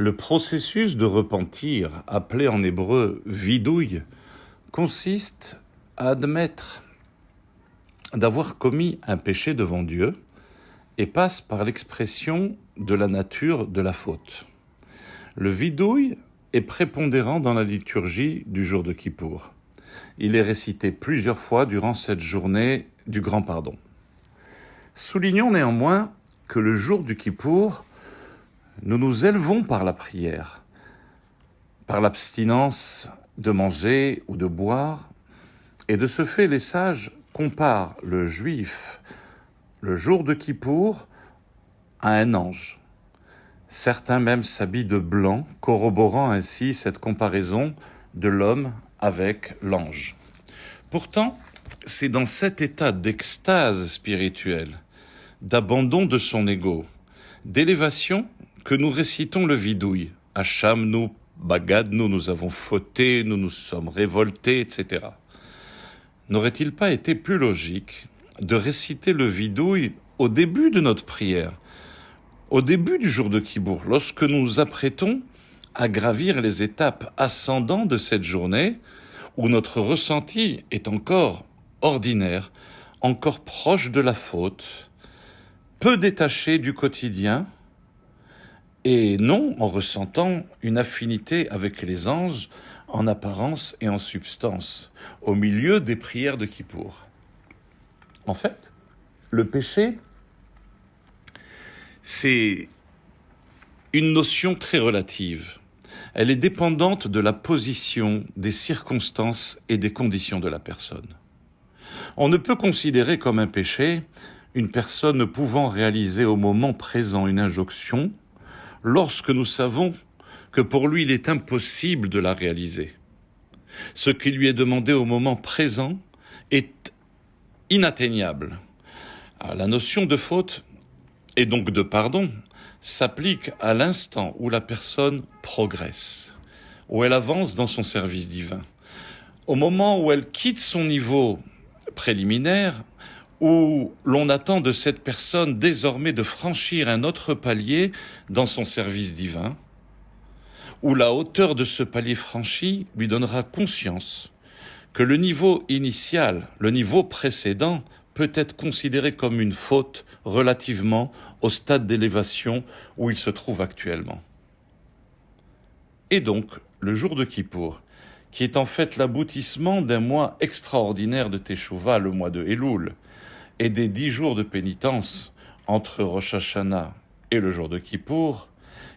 Le processus de repentir, appelé en hébreu vidouille, consiste à admettre d'avoir commis un péché devant Dieu et passe par l'expression de la nature de la faute. Le vidouille est prépondérant dans la liturgie du jour de Kippour. Il est récité plusieurs fois durant cette journée du grand pardon. Soulignons néanmoins que le jour du Kippour, nous nous élevons par la prière, par l'abstinence de manger ou de boire, et de ce fait, les sages comparent le juif, le jour de Kippour, à un ange. Certains même s'habillent de blanc, corroborant ainsi cette comparaison de l'homme avec l'ange. Pourtant, c'est dans cet état d'extase spirituelle, d'abandon de son ego, d'élévation, que nous récitons le vidouille. Hacham-nous, bagad-nous, nous avons fauté, nous nous sommes révoltés, etc. N'aurait-il pas été plus logique de réciter le vidouille au début de notre prière, au début du jour de Kippour, lorsque nous nous apprêtons à gravir les étapes ascendantes de cette journée, où notre ressenti est encore ordinaire, encore proche de la faute, peu détaché du quotidien, et non en ressentant une affinité avec les anges en apparence et en substance, au milieu des prières de Kippour. En fait, le péché, c'est une notion très relative. Elle est dépendante de la position, des circonstances et des conditions de la personne. On ne peut considérer comme un péché une personne ne pouvant réaliser au moment présent une injonction lorsque nous savons que pour lui il est impossible de la réaliser. Ce qui lui est demandé au moment présent est inatteignable. La notion de faute et donc de pardon s'applique à l'instant où la personne progresse, où elle avance dans son service divin. Au moment où elle quitte son niveau préliminaire, où l'on attend de cette personne désormais de franchir un autre palier dans son service divin, où la hauteur de ce palier franchi lui donnera conscience que le niveau initial, le niveau précédent, peut être considéré comme une faute relativement au stade d'élévation où il se trouve actuellement. Et donc, le jour de Kippour, qui est en fait l'aboutissement d'un mois extraordinaire de Teshuvah, le mois de Elul, et des 10 jours de pénitence entre Rosh Hashanah et le jour de Kippour,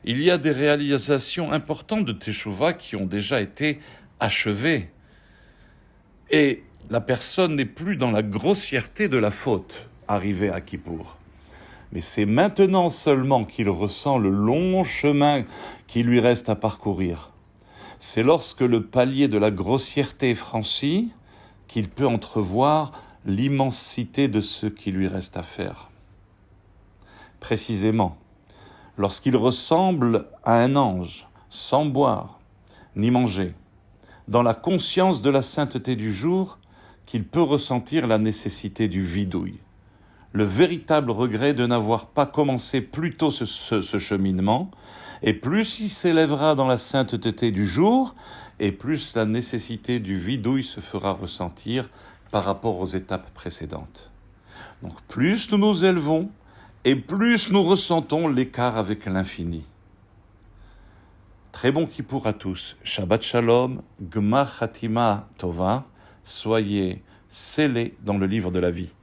il y a des réalisations importantes de Teshuvah qui ont déjà été achevées. Et la personne n'est plus dans la grossièreté de la faute arrivée à Kippour. Mais c'est maintenant seulement qu'il ressent le long chemin qui lui reste à parcourir. C'est lorsque le palier de la grossièreté est franchi qu'il peut entrevoir l'immensité de ce qui lui reste à faire. Précisément, lorsqu'il ressemble à un ange, sans boire ni manger, dans la conscience de la sainteté du jour, qu'il peut ressentir la nécessité du vidouille, le véritable regret de n'avoir pas commencé plus tôt ce cheminement, et plus il s'élèvera dans la sainteté du jour, et plus la nécessité du vidouille se fera ressentir par rapport aux étapes précédentes. Donc plus nous nous élevons, et plus nous ressentons l'écart avec l'infini. Très bon Kippour à tous. Shabbat Shalom, Gmar Chatima Tova. Soyez scellés dans le livre de la vie.